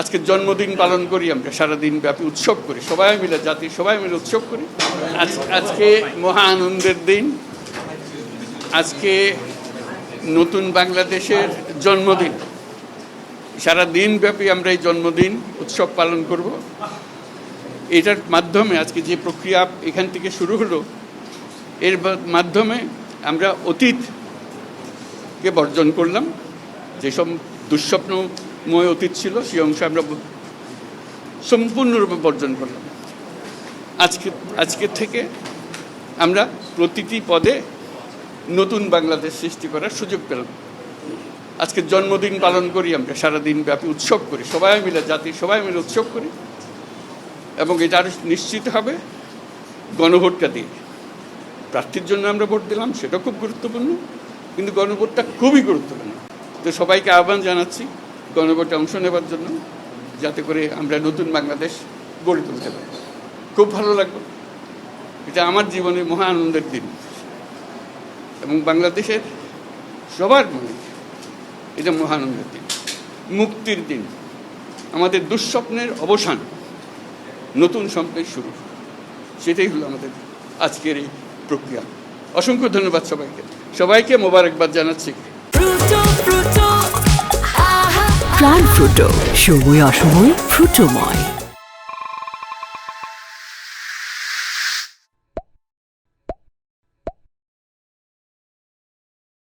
আজকে জন্মদিন পালন করি, আমরা সারাদিন ব্যাপী উৎসব করি, সবাই মিলে জাতির সবাই মিলে উৎসব করি। আজকে মহা আনন্দের দিন, আজকে নতুন বাংলাদেশের জন্মদিন। সারা দিন ব্যাপী আমরা এই জন্মদিন উৎসব পালন করব। এটার মাধ্যমে আজকে যে প্রক্রিয়া এখান থেকে শুরু হলো, এর মাধ্যমে আমরা অতীতকে বর্জন করলাম। যেসব দুঃস্বপ্নময় অতীত ছিল সেই অংশ আমরা সম্পূর্ণরূপে বর্জন করলাম। আজকে থেকে আমরা প্রতিটি পদে নতুন বাংলাদেশ সৃষ্টি করার সুযোগ পেলাম। আজকে জন্মদিন পালন করি, আমরা সারাদিন ব্যাপী উৎসব করি, সবাই মিলে জাতির সবাই মিলে উৎসব করি। এবং এটা আরও নিশ্চিত হবে গণভোটটা দিয়ে। প্রার্থীর জন্য আমরা ভোট দিলাম, সেটা খুব গুরুত্বপূর্ণ, কিন্তু গণভোটটা খুবই গুরুত্বপূর্ণ। তো সবাইকে আহ্বান জানাচ্ছি গণভোটে অংশ নেবার জন্য, যাতে করে আমরা নতুন বাংলাদেশ গড়ে তুলতে পারি। খুব ভালো লাগবে, এটা আমার জীবনে মহা আনন্দের দিন এবং বাংলাদেশের সবার মনে এটা মহা আনন্দের দিন, মুক্তির দিন, আমাদের দুঃস্বপ্নের অবসান, নতুন স্বপ্নের শুরু। সেটাই হলো আমাদের আজকের এই প্রক্রিয়া। অসংখ্য ধন্যবাদ সবাইকে মোবারকবাদ জানাচ্ছি। প্রাণ ফ্রুটো, সময় অসময় ফ্রুটোময়।